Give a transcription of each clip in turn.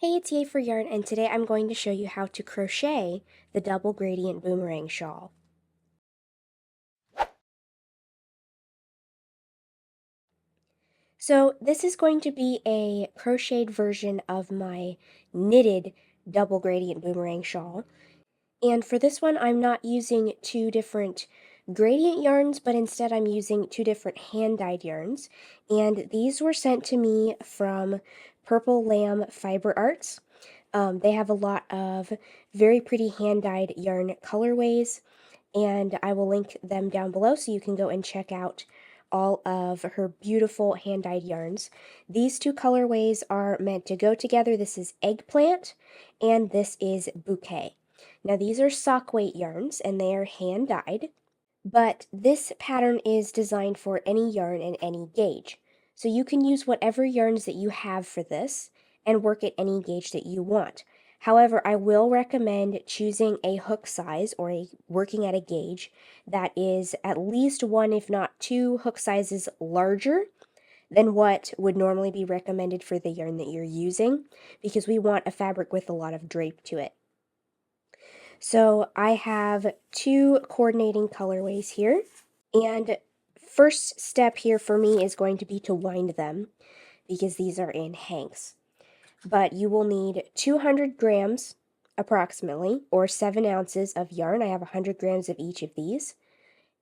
Hey, it's Yay for Yarn, and today I'm going to show you how to crochet the double gradient boomerang shawl. So this is going to be a crocheted version of my knitted double gradient boomerang shawl. And for this one, I'm not using two different gradient yarns, but instead I'm using two different hand-dyed yarns. And these were sent to me from Purple Lamb Fiber Arts. They have a lot of very pretty hand-dyed yarn colorways, and I will link them down below so you can go and check out all of her beautiful hand-dyed yarns. These two colorways are meant to go together. This is Eggplant, and this is Bouquet. Now these are sock weight yarns, and they are hand-dyed, but this pattern is designed for any yarn and any gauge. So you can use whatever yarns that you have for this and work at any gauge that you want. However, I will recommend choosing a hook size or working at a gauge that is at least one, if not two, hook sizes larger than what would normally be recommended for the yarn that you're using, because we want a fabric with a lot of drape to it. So I have two coordinating colorways here, and first step here for me is going to be to wind them because these are in hanks. But you will need 200 grams approximately, or 7 ounces of yarn. I have 100 grams of each of these,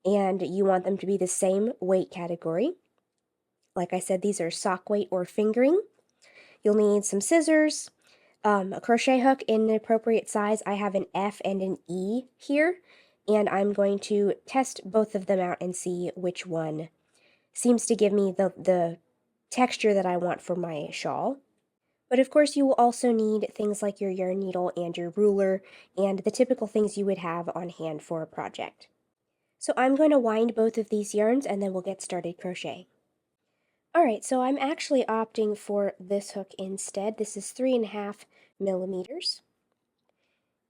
and you want them to be the same weight category. Like I said, these are sock weight or fingering. You'll need some scissors, a crochet hook in an appropriate size. I have an F and an E here, and I'm going to test both of them out and see which one seems to give me the texture that I want for my shawl. But of course you will also need things like your yarn needle and your ruler and the typical things you would have on hand for a project. So I'm going to wind both of these yarns and then we'll get started crocheting. Alright, so I'm actually opting for this hook instead. This is 3.5 millimeters.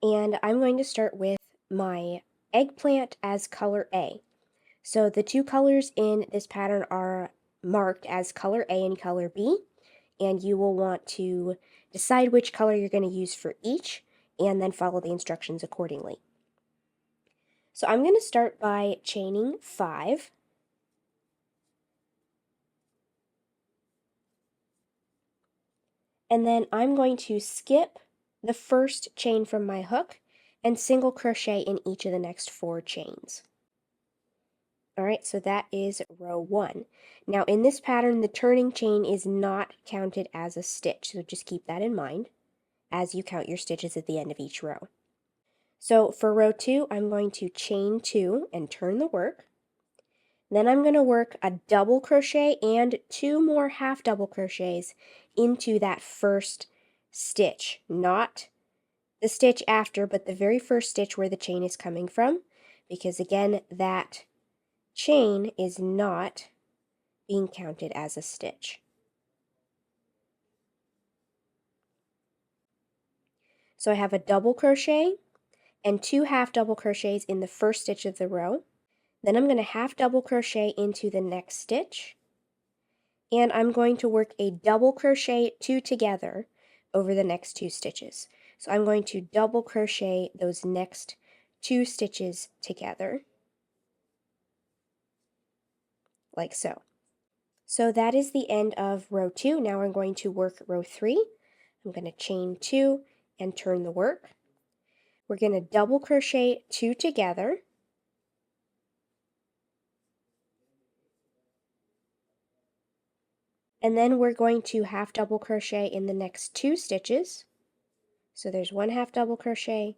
And I'm going to start with my eggplant as color A. So the two colors in this pattern are marked as color A and color B, and you will want to decide which color you're going to use for each and then follow the instructions accordingly. So I'm going to start by chaining 5. And then I'm going to skip the first chain from my hook and single crochet in each of the next 4 chains. Alright, so that is row 1. Now in this pattern, the turning chain is not counted as a stitch, so just keep that in mind as you count your stitches at the end of each row. So for row 2, I'm going to chain 2 and turn the work. Then I'm going to work a double crochet and 2 more half double crochets into that first stitch, not the stitch after, but the very first stitch where the chain is coming from, because again, that chain is not being counted as a stitch. So I have a double crochet and 2 half double crochets in the first stitch of the row. Then I'm going to half double crochet into the next stitch, and I'm going to work a double crochet 2 together over the next 2 stitches. So I'm going to double crochet those next 2 stitches together, like so. So that is the end of row 2. Now I'm going to work row 3. I'm going to chain 2 and turn the work. We're going to double crochet 2 together, and then we're going to half double crochet in the next 2 stitches. So there's 1 half double crochet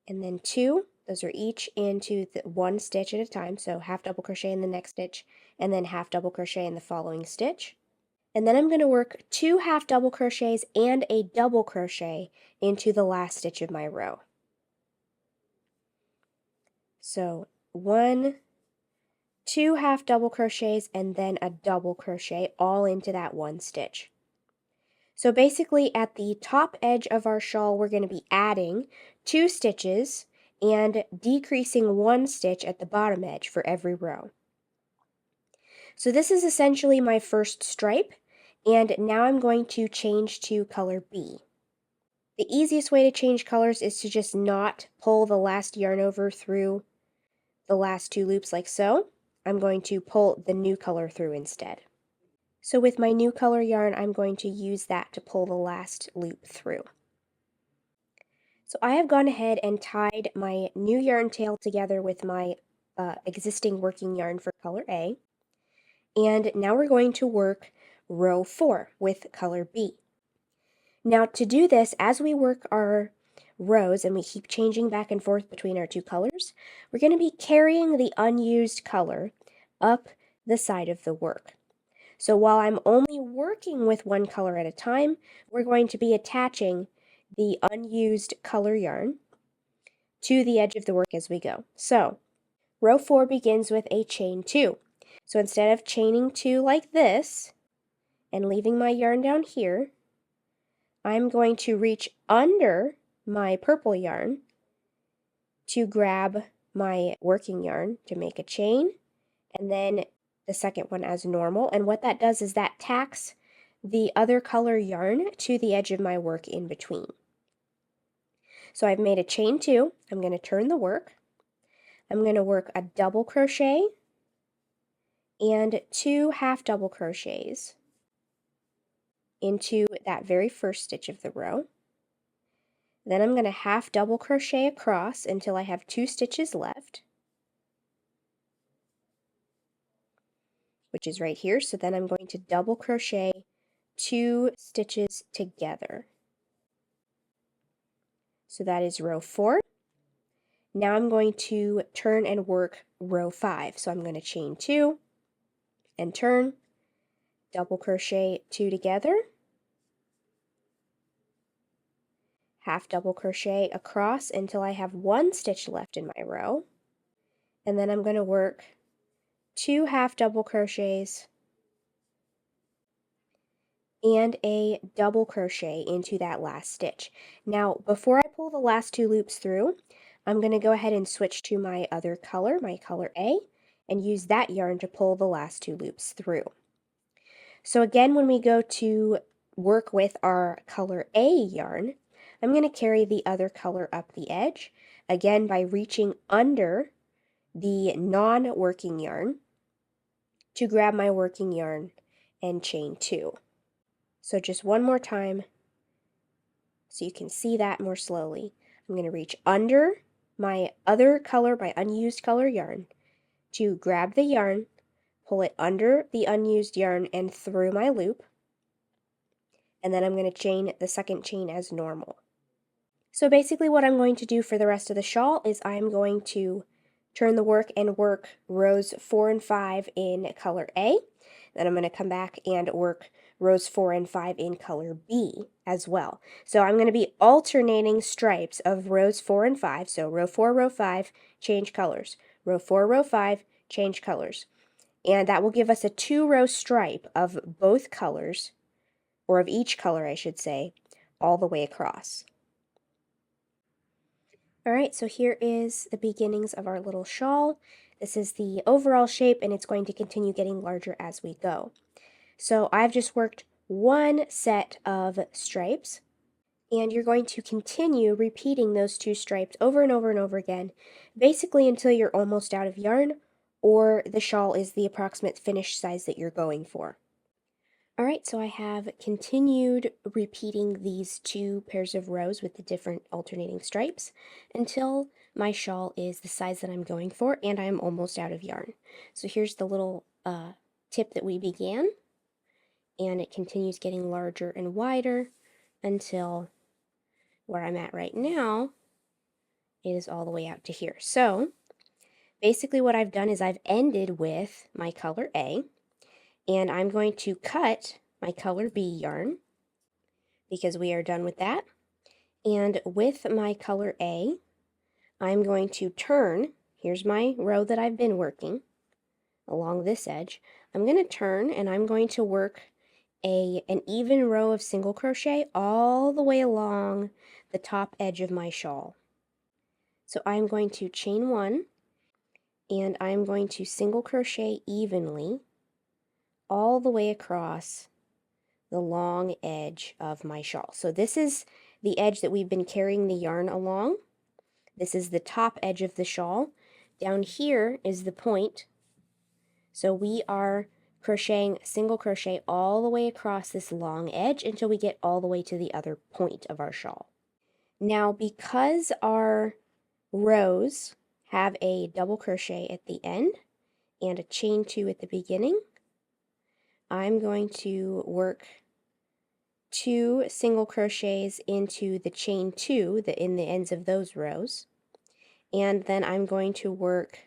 and then 2. Those are each into the 1 stitch at a time, so half double crochet in the next stitch and then half double crochet in the following stitch. And then I'm going to work 2 half double crochets and a double crochet into the last stitch of my row. So 1, 2 half double crochets and then a double crochet all into that 1 stitch. So basically at the top edge of our shawl, we're going to be adding 2 stitches and decreasing 1 stitch at the bottom edge for every row. So this is essentially my first stripe, And now I'm going to change to color B. The easiest way to change colors is to just not pull the last yarn over through the last two loops like so. I'm going to pull the new color through instead. So with my new color yarn, I'm going to use that to pull the last loop through. So I have gone ahead and tied my new yarn tail together with my existing working yarn for color A. And now we're going to work row 4 with color B. Now to do this, as we work our rows and we keep changing back and forth between our two colors, we're going to be carrying the unused color up the side of the work. So while I'm only working with one color at a time, we're going to be attaching the unused color yarn to the edge of the work as we go. So row 4 begins with a chain 2. So instead of chaining 2 like this and leaving my yarn down here, I'm going to reach under my purple yarn to grab my working yarn to make a chain, and then the second one as normal. And what that does is that tacks the other color yarn to the edge of my work in between. So I've made a chain 2. I'm going to turn the work. I'm going to work a double crochet and 2 half double crochets into that very first stitch of the row. Then I'm going to half double crochet across until I have 2 stitches left, which is right here. So then I'm going to double crochet 2 stitches together. So that is row 4. Now I'm going to turn and work row 5. So I'm going to chain 2 and turn, double crochet 2 together, half double crochet across until I have 1 stitch left in my row, and then I'm going to work 2 half double crochets and a double crochet into that last stitch. Now before I pull the last 2 loops through, I'm going to go ahead and switch to my other color, my color A, and use that yarn to pull the last 2 loops through. So again, when we go to work with our color A yarn, I'm going to carry the other color up the edge, again by reaching under the non-working yarn to grab my working yarn and chain 2. So just one more time so you can see that more slowly. I'm going to reach under my other color, my unused color yarn, to grab the yarn, pull it under the unused yarn and through my loop, and then I'm going to chain the second chain as normal. So basically what I'm going to do for the rest of the shawl is I'm going to turn the work and work rows 4 and 5 in color A. Then I'm going to come back and work rows 4 and 5 in color B as well. So I'm going to be alternating stripes of rows 4 and 5. So row 4, row 5, change colors. Row 4, row 5, change colors. And that will give us a 2-row stripe of both colors, or of each color I should say, all the way across. Alright, so here is the beginnings of our little shawl. This is the overall shape, and it's going to continue getting larger as we go. So I've just worked one set of stripes, and you're going to continue repeating those 2 stripes over and over and over again, basically until you're almost out of yarn, or the shawl is the approximate finished size that you're going for. Alright, so I have continued repeating these 2 pairs of rows with the different alternating stripes until my shawl is the size that I'm going for and I'm almost out of yarn. So here's the little tip that we began, and it continues getting larger and wider until where I'm at right now is all the way out to here. So basically what I've done is I've ended with my color A, and I'm going to cut my color B yarn because we are done with that. And with my color A, I'm going to turn, here's my row that I've been working along this edge. I'm going to turn and I'm going to work an even row of single crochet all the way along the top edge of my shawl. So I'm going to chain 1 and I'm going to single crochet evenly all the way across the long edge of my shawl. So this is the edge that we've been carrying the yarn along. This is the top edge of the shawl. Down here is the point. So we are crocheting single crochet all the way across this long edge until we get all the way to the other point of our shawl. Now, because our rows have a double crochet at the end and a chain 2 at the beginning, I'm going to work 2 single crochets into the chain 2 in the ends of those rows, and then I'm going to work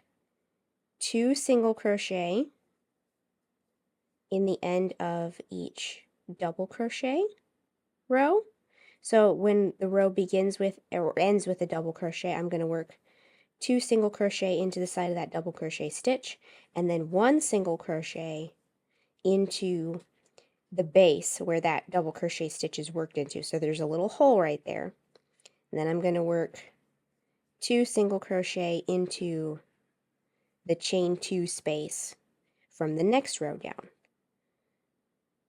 2 single crochet in the end of each double crochet row. So when the row begins with or ends with a double crochet, I'm going to work 2 single crochet into the side of that double crochet stitch, and then 1 single crochet into the base where that double crochet stitch is worked into. So there's a little hole right there. And then I'm going to work 2 single crochet into the chain 2 space from the next row down.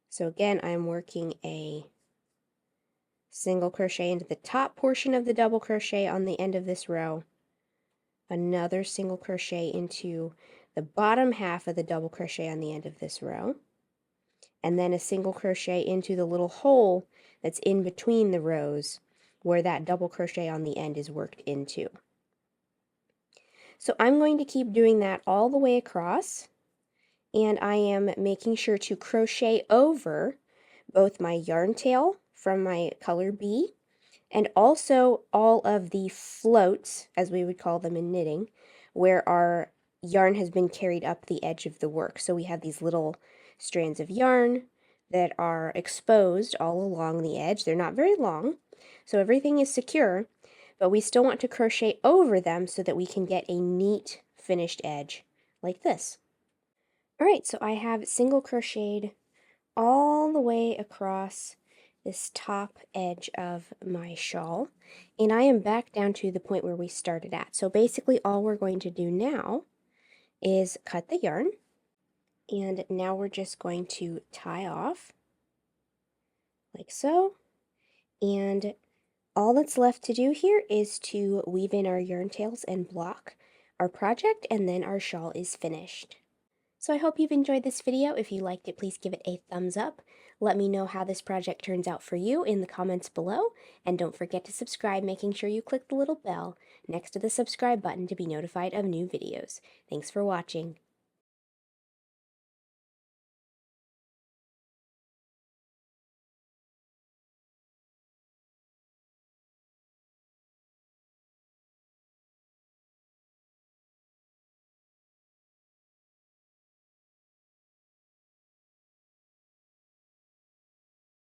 So again, I'm working a single crochet into the top portion of the double crochet on the end of this row, another single crochet into the bottom half of the double crochet on the end of this row, and then a single crochet into the little hole that's in between the rows where that double crochet on the end is worked into. So I'm going to keep doing that all the way across, and I am making sure to crochet over both my yarn tail from my color B and also all of the floats, as we would call them in knitting, where our yarn has been carried up the edge of the work. So we have these little strands of yarn that are exposed all along the edge. They're not very long, so everything is secure, but we still want to crochet over them so that we can get a neat finished edge like this. Alright, so I have single crocheted all the way across this top edge of my shawl, and I am back down to the point where we started at. So basically all we're going to do now is cut the yarn, and now we're just going to tie off like so, and all that's left to do here is to weave in our yarn tails and block our project, and then our shawl is finished. So I hope you've enjoyed this video. If you liked it, please give it a thumbs up. Let me know how this project turns out for you in the comments below, and don't forget to subscribe, making sure you click the little bell next to the subscribe button to be notified of new videos. Thanks for watching.